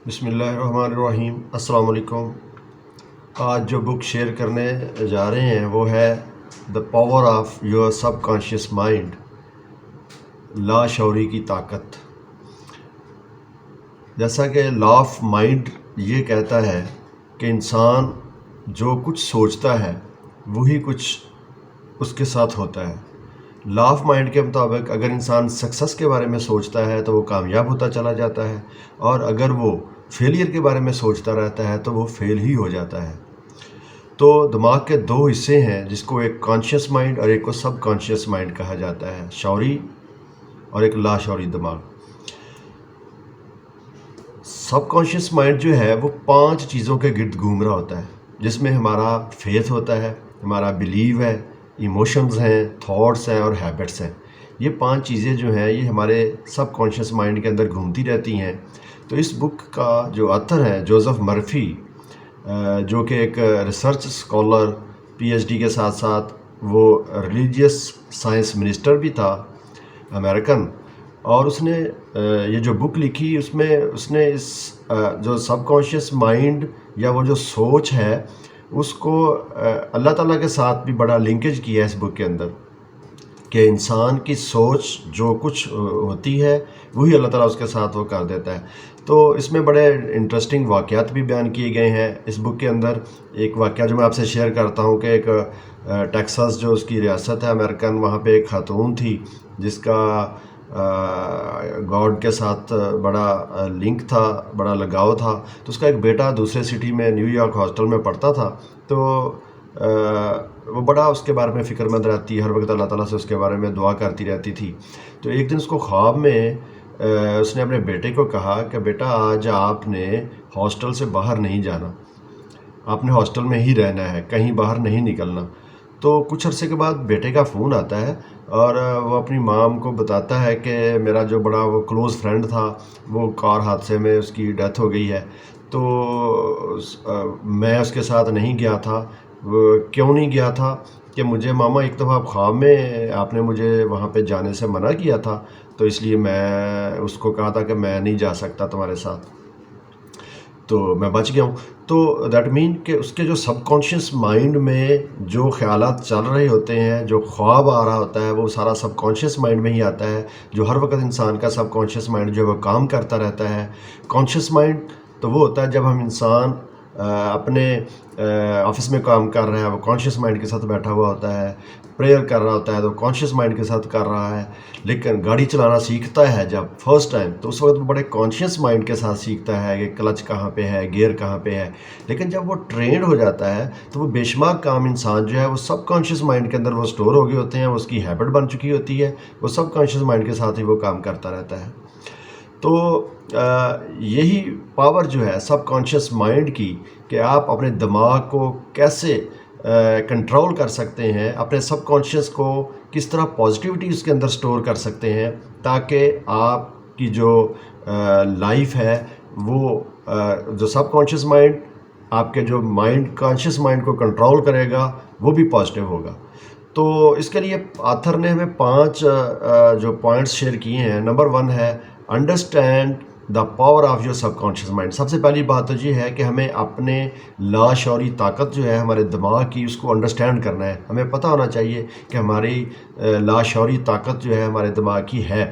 بسم اللہ الرحمن الرحیم۔ السلام علیکم۔ آج جو بک شیئر کرنے جا رہے ہیں وہ ہے the power of your subconscious mind, لاشعوری کی طاقت۔ جیسا کہ لا آف مائنڈ یہ کہتا ہے کہ انسان جو کچھ سوچتا ہے وہی کچھ اس کے ساتھ ہوتا ہے۔ لا آف مائنڈ کے مطابق اگر انسان سکسس کے بارے میں سوچتا ہے تو وہ کامیاب ہوتا چلا جاتا ہے، اور اگر وہ فیلئر کے بارے میں سوچتا رہتا ہے تو وہ فیل ہی ہو جاتا ہے۔ تو دماغ کے دو حصے ہیں، جس کو ایک کانشیس مائنڈ اور ایک کو سب کانشیس مائنڈ کہا جاتا ہے، شعوری اور ایک لاشعوری دماغ۔ سب کانشیس مائنڈ جو ہے وہ 5 چیزوں کے گرد گھوم رہا ہوتا ہے، جس میں ہمارا فیتھ ہوتا ہے، ہمارا بلیو ہے، ایموشنز ہیں، تھاٹس ہیں اور ہیبٹس ہیں۔ یہ 5 چیزیں جو ہیں یہ ہمارے سب کانشیس مائنڈ کے اندر گھومتی رہتی ہیں۔ تو اس بک کا جو آتھر ہے جوزف مرفی، جو کہ ایک research scholar, P H D کے ساتھ ساتھ وہ ریلیجیس سائنس منسٹر بھی تھا، امریکن، اور اس نے یہ جو بک لکھی اس میں اس نے اس جو سب کانشیس مائنڈ یا وہ جو سوچ ہے اس کو اللہ تعالیٰ کے ساتھ بھی بڑا لنکیج کیا ہے اس بک کے اندر، کہ انسان کی سوچ جو کچھ ہوتی ہے وہی اللہ تعالیٰ اس کے ساتھ وہ کر دیتا ہے۔ تو اس میں بڑے انٹرسٹنگ واقعات بھی بیان کیے گئے ہیں اس بک کے اندر۔ ایک واقعہ جو میں آپ سے شیئر کرتا ہوں کہ ایک ٹیکساس جو اس کی ریاست ہے امریکن، وہاں پہ ایک خاتون تھی جس کا گاڈ کے ساتھ بڑا لنک تھا، بڑا لگاؤ تھا۔ تو اس کا ایک بیٹا دوسرے سٹی میں نیو یارک ہاسٹل میں پڑھتا تھا، تو وہ بڑا اس کے بارے میں فکر مند رہتی، ہر وقت اللہ تعالیٰ سے اس کے بارے میں دعا کرتی رہتی تھی۔ تو ایک دن اس کو خواب میں اس نے اپنے بیٹے کو کہا کہ بیٹا آج آپ نے ہاسٹل سے باہر نہیں جانا، آپ نے ہاسٹل میں ہی رہنا ہے، کہیں باہر نہیں نکلنا۔ تو کچھ عرصے کے بعد بیٹے کا فون آتا ہے اور وہ اپنی مام کو بتاتا ہے کہ میرا جو بڑا وہ کلوز فرینڈ تھا وہ کار حادثے میں اس کی ڈیتھ ہو گئی ہے، تو میں اس کے ساتھ نہیں گیا تھا۔ کیوں نہیں گیا تھا؟ کہ مجھے ماما ایک دفعہ خواب میں آپ نے مجھے وہاں پہ جانے سے منع کیا تھا، تو اس لیے میں اس کو کہا تھا کہ میں نہیں جا سکتا تمہارے ساتھ، تو میں بچ گیا ہوں۔ تو دیٹ مین کہ اس کے جو سب کانشیس مائنڈ میں جو خیالات چل رہے ہوتے ہیں، جو خواب آ رہا ہوتا ہے، وہ سارا سب کانشیس مائنڈ میں ہی آتا ہے، جو ہر وقت انسان کا سب کانشیس مائنڈ جو ہے وہ کام کرتا رہتا ہے۔ کانشیس مائنڈ تو وہ ہوتا ہے جب ہم انسان اپنے آفس میں کام کر رہا ہے، وہ کانشیس مائنڈ کے ساتھ بیٹھا ہوا ہوتا ہے، پریئر کر رہا ہوتا ہے تو کانشیس مائنڈ کے ساتھ کر رہا ہے، لیکن گاڑی چلانا سیکھتا ہے جب فرسٹ ٹائم تو اس وقت وہ بڑے کانشیس مائنڈ کے ساتھ سیکھتا ہے کہ کلچ کہاں پہ ہے، گیئر کہاں پہ ہے۔ لیکن جب وہ ٹرینڈ ہو جاتا ہے تو وہ بے شمار کام انسان جو ہے وہ سب کانشیس مائنڈ کے اندر وہ سٹور ہو گئے ہوتے ہیں، وہ اس کی ہیبٹ بن چکی ہوتی ہے، وہ سب کانشیس مائنڈ کے ساتھ ہی وہ کام کرتا رہتا ہے۔ تو یہی پاور جو ہے سب کانشیس مائنڈ کی، کہ آپ اپنے دماغ کو کیسے کنٹرول کر سکتے ہیں، اپنے سب کانشیس کو کس طرح پازیٹیوٹی اس کے اندر سٹور کر سکتے ہیں، تاکہ آپ کی جو لائف ہے وہ جو سب کانشیس مائنڈ آپ کے جو مائنڈ کانشیس مائنڈ کو کنٹرول کرے گا وہ بھی پازیٹیو ہوگا۔ تو اس کے لیے آتھر نے ہمیں 5 جو پوائنٹس شیئر کیے ہیں۔ نمبر 1 ہے understand the power of your subconscious mind. سب سے پہلی بات تو یہ ہے کہ ہمیں اپنے لاشعوری طاقت جو ہے ہمارے دماغ کی، اس کو انڈرسٹینڈ کرنا ہے۔ ہمیں پتہ ہونا چاہیے کہ ہماری لاشعوری طاقت جو ہے ہمارے دماغ کی ہے۔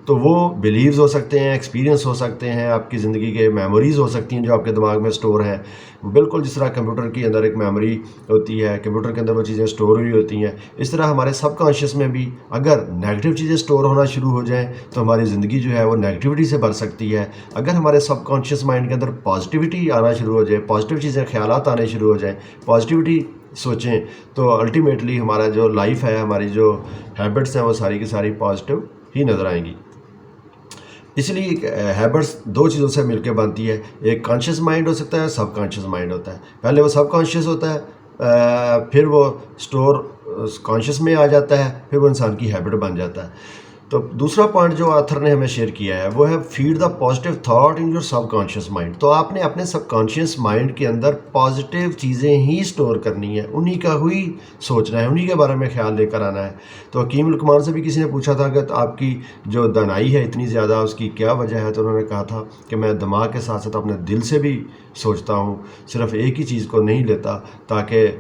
تو وہ بلیوز ہو سکتے ہیں، ایکسپیرینس ہو سکتے ہیں، آپ کی زندگی کے میموریز ہو سکتی ہیں جو آپ کے دماغ میں سٹور ہیں، بالکل جس طرح کمپیوٹر کے اندر ایک میموری ہوتی ہے، کمپیوٹر کے اندر وہ چیزیں سٹور ہوئی ہوتی ہیں، اس طرح ہمارے سب کانشیس میں بھی اگر نیگیٹو چیزیں سٹور ہونا شروع ہو جائیں تو ہماری زندگی جو ہے وہ نیگیٹیوٹی سے بھر سکتی ہے۔ اگر ہمارے سب کانشیس مائنڈ کے اندر پازیٹیوٹی آنا شروع ہو جائے، پازیٹیو چیزیں، خیالات آنے شروع ہو جائیں، پازیٹیوٹی سوچیں، تو الٹیمیٹلی ہمارا جو لائف ہے، ہماری جو ہیبٹس ہیں وہ ساری کی ساری پازیٹیو ہی نظر آئیں گی۔ اس لیے ہیبٹس 2 چیزوں سے مل کے بنتی ہے، ایک کانشیس مائنڈ ہو سکتا ہے، سب کانشیس مائنڈ ہوتا ہے۔ پہلے وہ سب کانشیس ہوتا ہے، پھر وہ سٹور کانشیس میں آ جاتا ہے، پھر وہ انسان کی ہیبٹ بن جاتا ہے۔ تو دوسرا پوائنٹ جو آتھر نے ہمیں شیئر کیا ہے وہ ہے feed the positive thought in your subconscious mind. تو آپ نے اپنے سب کانشیس مائنڈ کے اندر پازیٹیو چیزیں ہی سٹور کرنی ہے, انہی کا ہوئی سوچنا ہے, انہی کے بارے میں خیال لے کر آنا ہے. تو حکیم لقمان سے بھی کسی نے پوچھا تھا کہ آپ کی جو دانائی ہے اتنی زیادہ, اس کی کیا وجہ ہے؟ تو انہوں نے کہا تھا کہ میں دماغ کے ساتھ ساتھ اپنے دل سے بھی سوچتا ہوں, صرف ایک ہی چیز کو نہیں لیتا تاکہ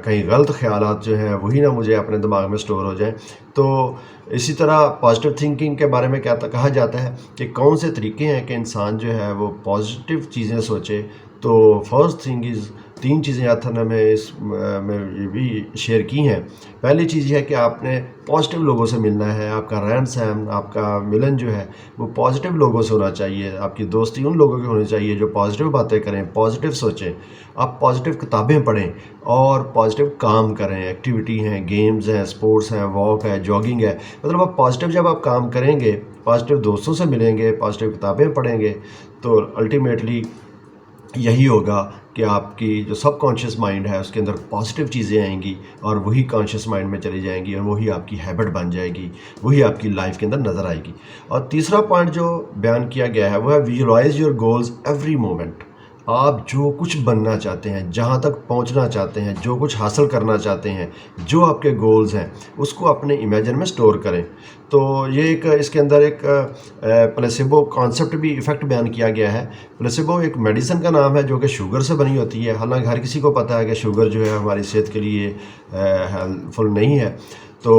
کہیں غلط خیالات جو ہیں وہی نہ مجھے اپنے دماغ میں سٹور ہو جائیں. تو اسی طرح پازیٹیو تھنکنگ کے بارے میں کہا جاتا ہے کہ کون سے طریقے ہیں کہ انسان جو ہے وہ پازیٹیو چیزیں سوچے. تو فرسٹ تھنگ از, 3 چیزیں آتھر نے ہمیں اس میں یہ بھی شیئر کی ہیں. پہلی چیز یہ ہے کہ آپ نے پازیٹیو لوگوں سے ملنا ہے, آپ کا رہن سہن, آپ کا ملن جو ہے وہ پازیٹیو لوگوں سے ہونا چاہیے. آپ کی دوستی ان لوگوں کی ہونی چاہیے جو پازیٹیو باتیں کریں, پازیٹیو سوچیں. آپ پازیٹیو کتابیں پڑھیں اور پازیٹیو کام کریں, ایکٹیویٹی ہیں, گیمز ہیں, سپورٹس ہیں, واک ہے, جاگنگ ہے. مطلب آپ پازیٹیو جب آپ کام کریں گے, پازیٹیو دوستوں سے ملیں گے, پازیٹیو کتابیں پڑھیں گے, تو الٹیمیٹلی یہی ہوگا کہ آپ کی جو سب کانشیس مائنڈ ہے اس کے اندر پازیٹیو چیزیں آئیں گی اور وہی کانشیس مائنڈ میں چلی جائیں گی اور وہی آپ کی ہیبٹ بن جائے گی, وہی آپ کی لائف کے اندر نظر آئے گی. اور تیسرا پوائنٹ جو بیان کیا گیا ہے وہ ہے ویژوائز یور گولز ایوری مومنٹ. آپ جو کچھ بننا چاہتے ہیں, جہاں تک پہنچنا چاہتے ہیں, جو کچھ حاصل کرنا چاہتے ہیں, جو آپ کے گولز ہیں اس کو اپنے امیجن میں سٹور کریں. تو یہ ایک اس کے اندر ایک پلیسیبو کانسیپٹ بھی ایفیکٹ بیان کیا گیا ہے. پلیسیبو ایک میڈیسن کا نام ہے جو کہ شوگر سے بنی ہوتی ہے. حالانکہ ہر کسی کو پتہ ہے کہ شوگر جو ہے ہماری صحت کے لیے ہیلپفل نہیں ہے, تو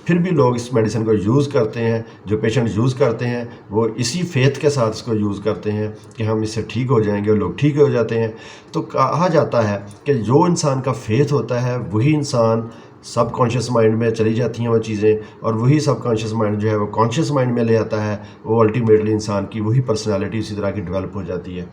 پھر بھی لوگ اس میڈیسن کو یوز کرتے ہیں. جو پیشنٹ یوز کرتے ہیں وہ اسی فیتھ کے ساتھ اس کو یوز کرتے ہیں کہ ہم اس سے ٹھیک ہو جائیں گے, اور لوگ ٹھیک ہو جاتے ہیں. تو کہا جاتا ہے کہ جو انسان کا فیتھ ہوتا ہے وہی انسان سب کانشیس مائنڈ میں چلی جاتی ہیں وہ چیزیں, اور وہی سب کانشیس مائنڈ جو ہے وہ کانشیس مائنڈ میں لے آتا ہے. وہ الٹیمیٹلی انسان کی وہی پرسنالٹی اسی طرح کی ڈیولپ ہو جاتی ہے.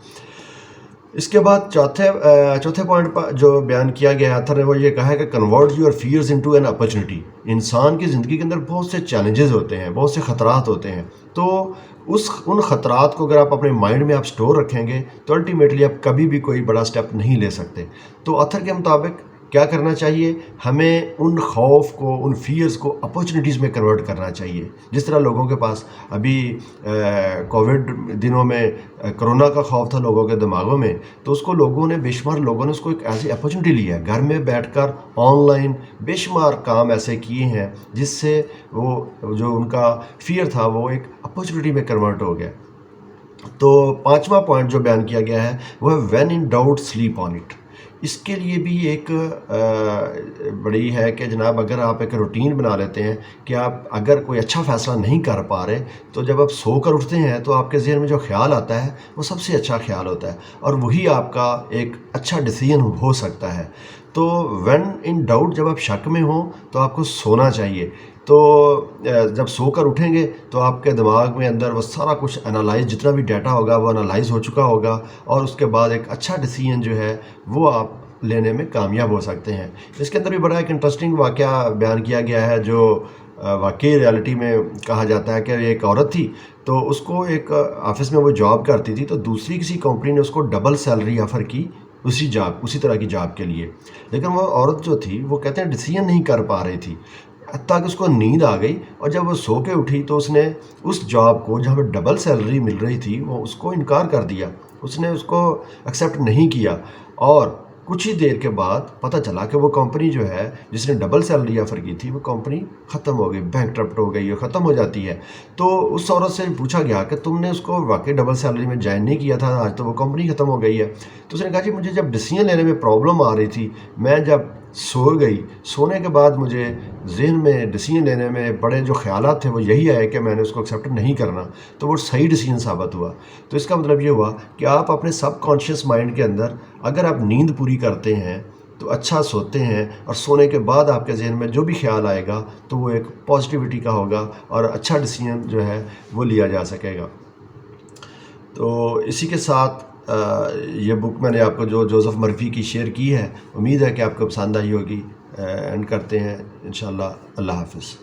اس کے بعد چوتھے پوائنٹ پر جو بیان کیا گیا ہے آتھر نے وہ یہ کہا ہے کہ convert your fears into an opportunity. انسان کی زندگی کے اندر بہت سے چیلنجز ہوتے ہیں, بہت سے خطرات ہوتے ہیں. تو ان خطرات کو اگر آپ اپنے مائنڈ میں آپ سٹور رکھیں گے تو الٹیمیٹلی آپ کبھی بھی کوئی بڑا سٹیپ نہیں لے سکتے. تو آتھر کے مطابق کیا کرنا چاہیے؟ ہمیں ان خوف کو, ان فیئرز کو اپرچونیٹیز میں کنورٹ کرنا چاہیے. جس طرح لوگوں کے پاس ابھی کووڈ دنوں میں کرونا کا خوف تھا لوگوں کے دماغوں میں, تو اس کو لوگوں نے, بے شمار لوگوں نے اس کو ایک ایسی اپرچونیٹی لیا ہے. گھر میں بیٹھ کر آن لائن بے شمار کام ایسے کیے ہیں جس سے وہ جو ان کا فیئر تھا وہ ایک اپرچونیٹی میں کنورٹ ہو گیا. تو 5واں پوائنٹ جو بیان کیا گیا ہے وہ ہے when in doubt sleep on it. اس کے لیے بھی ایک بڑی ہے کہ جناب اگر آپ ایک روٹین بنا لیتے ہیں کہ آپ اگر کوئی اچھا فیصلہ نہیں کر پا رہے تو جب آپ سو کر اٹھتے ہیں تو آپ کے ذہن میں جو خیال آتا ہے وہ سب سے اچھا خیال ہوتا ہے, اور وہی آپ کا ایک اچھا ڈیسیژن ہو سکتا ہے. تو وین ان ڈاؤٹ, جب آپ شک میں ہوں تو آپ کو سونا چاہیے. تو جب سو کر اٹھیں گے تو آپ کے دماغ میں اندر وہ سارا کچھ انالائز, جتنا بھی ڈیٹا ہوگا وہ انالائز ہو چکا ہوگا, اور اس کے بعد ایک اچھا ڈیسیژن جو ہے وہ آپ لینے میں کامیاب ہو سکتے ہیں. اس کے اندر بھی بڑا ایک انٹرسٹنگ واقعہ بیان کیا گیا ہے جو واقعی ریالٹی میں کہا جاتا ہے کہ ایک عورت تھی, تو اس کو ایک آفس میں وہ جاب کرتی تھی, تو دوسری کسی کمپنی نے اس کو ڈبل سیلری آفر کی اسی طرح کی جاب کے لیے. لیکن وہ عورت جو تھی وہ کہتے ہیں ڈیسیژن نہیں کر پا رہی تھی, حتیٰ کہ اس کو نیند آ گئی, اور جب وہ سو کے اٹھی تو اس نے اس جاب کو جہاں پہ ڈبل سیلری مل رہی تھی وہ اس کو انکار کر دیا. اس نے اس کو ایکسیپٹ نہیں کیا, اور کچھ ہی دیر کے بعد پتہ چلا کہ وہ کمپنی جو ہے جس نے ڈبل سیلری آفر کی تھی وہ کمپنی ختم ہو گئی, بینکرپٹ ہو گئی, ختم ہو جاتی ہے. تو اس عورت سے پوچھا گیا کہ تم نے اس کو واقعی ڈبل سیلری میں جوائن نہیں کیا تھا, آج تو وہ کمپنی ختم ہو گئی ہے. تو اس نے کہا جی مجھے جب ڈیسیژن لینے میں پرابلم آ رہی تھی, میں جب سو گئی, سونے کے بعد مجھے ذہن میں ڈیسیژن لینے میں بڑے جو خیالات تھے وہ یہی آئے کہ میں نے اس کو ایکسیپٹ نہیں کرنا, تو وہ صحیح ڈیسیژن ثابت ہوا. تو اس کا مطلب یہ ہوا کہ آپ اپنے سب کانشیس مائنڈ کے اندر اگر آپ نیند پوری کرتے ہیں تو اچھا سوتے ہیں, اور سونے کے بعد آپ کے ذہن میں جو بھی خیال آئے گا تو وہ ایک پازیٹیوٹی کا ہوگا اور اچھا ڈیسیژن جو ہے وہ لیا جا سکے گا. تو اسی کے ساتھ یہ بک میں نے آپ کو جو جوزف مرفی کی شیئر کی ہے, امید ہے کہ آپ کو پسند آئی ہوگی. اینڈ کرتے ہیں انشاءاللہ. اللہ حافظ.